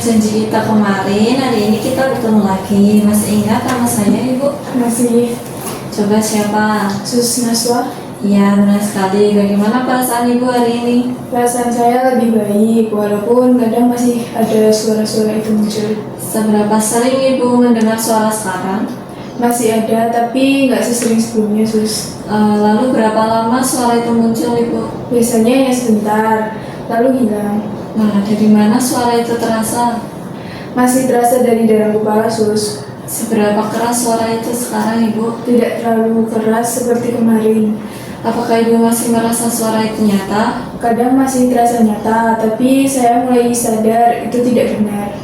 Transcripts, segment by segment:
janji kita kemarin, hari ini kita bertemu lagi. Masih ingat nama saya, Ibu? Masih. Coba siapa? Sus Naswa. Iya, benar sekali. Bagaimana perasaan Ibu hari ini? Perasaan saya lebih baik, walaupun kadang masih ada suara-suara itu muncul. Seberapa sering Ibu mendengar suara sekarang? Masih ada, tapi nggak sesering sebelumnya, Sus. Lalu berapa lama suara itu muncul, Ibu? Biasanya ya sebentar, lalu hilang. Nah, dari mana suara itu terasa? Masih terasa dari dalam kepala, Sus. Seberapa keras suara itu sekarang, Ibu? Tidak terlalu keras seperti kemarin. Apakah Ibu masih merasa suara itu nyata? Kadang masih terasa nyata, tapi saya mulai sadar itu tidak benar.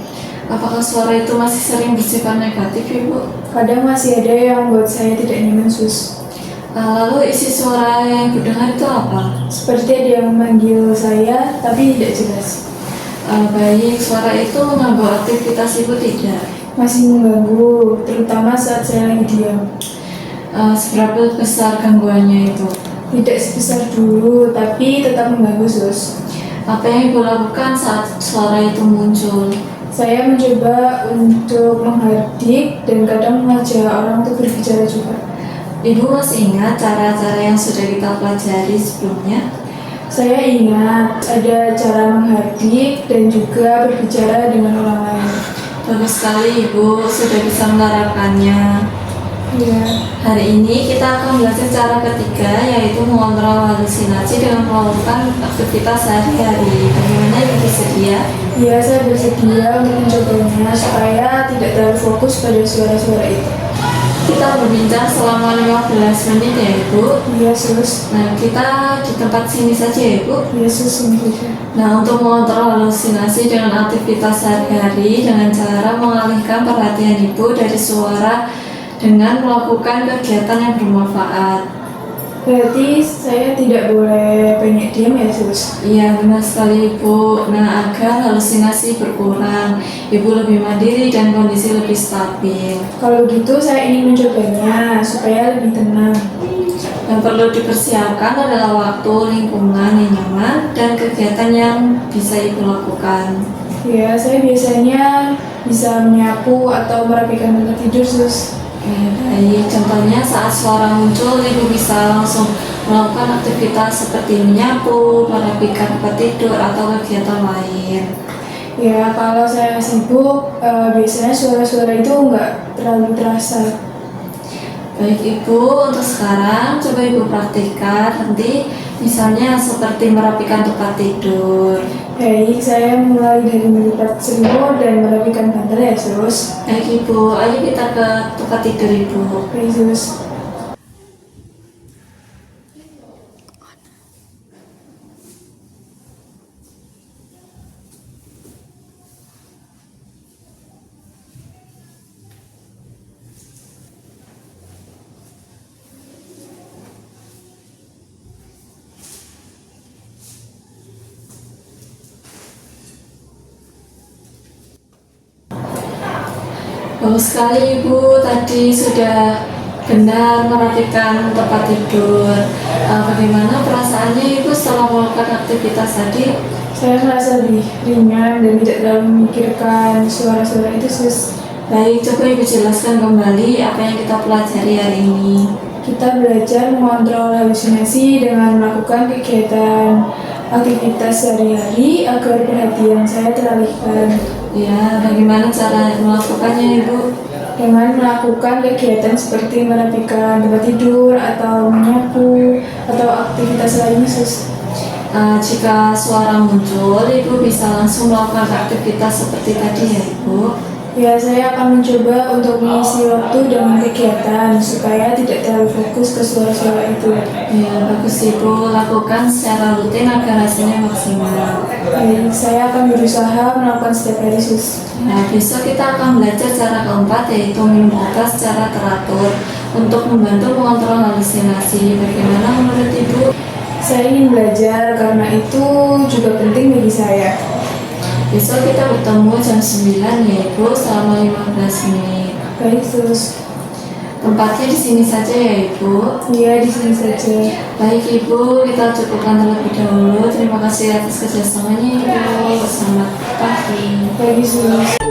Apakah suara itu masih sering bersifat negatif, Ibu? Kadang masih ada yang membuat saya tidak nyaman, Sus. Lalu isi suara yang Ibu dengar itu apa? Seperti ada yang memanggil saya, tapi tidak jelas. Baik, suara itu mengganggu aktivitas Ibu tidak? Masih mengganggu, terutama saat saya lagi diam. Seberapa besar gangguannya itu? Tidak sebesar dulu, tapi tetap mengganggu, Sus. Apa yang Ibu lakukan saat suara itu muncul? Saya mencoba untuk menghardik dan kadang mengajak orang untuk berbicara juga. Ibu masih ingat cara-cara yang sudah kita pelajari sebelumnya? Saya ingat ada cara menghardik dan juga berbicara dengan orang lain. Bagus sekali Ibu, sudah bisa menerapkannya. Ya, Hari ini kita akan belajar cara ketiga, yaitu mengontrol halusinasi dengan melakukan aktivitas sehari-hari. Bagaimana Ibu bersedia? ya saya bersedia untuk mencobanya supaya tidak terlalu fokus pada suara-suara itu. Kita berbincang selama 15 menit ya Ibu. Iya, Sus. Nah, kita di tempat sini saja ya Ibu. Iya, Sus. Ini saja. Nah, untuk mengontrol halusinasi dengan aktivitas sehari-hari dengan cara mengalihkan perhatian Ibu dari suara dengan melakukan kegiatan yang bermanfaat. Berarti saya tidak boleh banyak diam ya, Sus? Iya, benar sekali Ibu. Nah, agar halusinasi berkurang, Ibu lebih mandiri dan kondisi lebih stabil. Kalau gitu saya ingin mencobanya supaya lebih tenang. Yang perlu dipersiapkan adalah waktu, lingkungan yang nyaman, dan kegiatan yang bisa Ibu lakukan. Ya, saya biasanya bisa menyapu atau merapikan tempat tidur, Sus. Baik, contohnya saat suara muncul, Ibu bisa langsung melakukan aktivitas seperti menyapu, merapikan tempat tidur, atau kegiatan lain. Ya, kalau saya sibuk, biasanya suara-suara itu nggak terlalu terasa. Baik Ibu, untuk sekarang coba Ibu praktikkan nanti misalnya seperti merapikan tempat tidur. Baik, saya mulai dari melipat selimut dan merapikan bantal ya, Sus. Baik Ibu, ayo kita ke tempat tidur Ibu. Baik, Sus. Bagus sekali Ibu, tadi sudah benar merapikan tempat tidur. Bagaimana perasaannya Ibu setelah melakukan aktivitas tadi? Saya merasa lebih ringan dan tidak terlalu memikirkan suara-suara itu, Sus. Baik, coba Ibu jelaskan kembali apa yang kita pelajari hari ini. Kita belajar mengontrol halusinasi dengan melakukan kegiatan aktivitas sehari-hari agar perhatian saya teralihkan. Ya, bagaimana cara melakukannya Ibu? Dengan melakukan kegiatan seperti merapikan tempat tidur atau menyapu atau aktivitas lainnya, Sus. Jika suara muncul, Ibu bisa langsung melakukan aktivitas seperti tadi ya Ibu. Ya, saya akan mencoba untuk mengisi waktu dengan kegiatan supaya tidak terlalu fokus ke suara-suara itu. Ya, bagus Ibu, lakukan secara rutin agar hasilnya maksimal. Baik, saya akan berusaha melakukan setiap hari, Sus. Nah, besok kita akan belajar cara keempat, yaitu minum obat secara teratur untuk membantu mengontrol halusinasi. Bagaimana menurut Ibu? Saya ingin belajar karena itu juga penting bagi saya. Besok kita bertemu jam 9 ya Ibu, selama 15 menit. Baik, Sus. Tempatnya di sini saja ya Ibu. Iya, di sini saja. Baik Ibu, kita cukupkan terlebih dahulu. Terima kasih atas kerjasamanya Ibu. Selamat pagi. pagi. Pagi sus.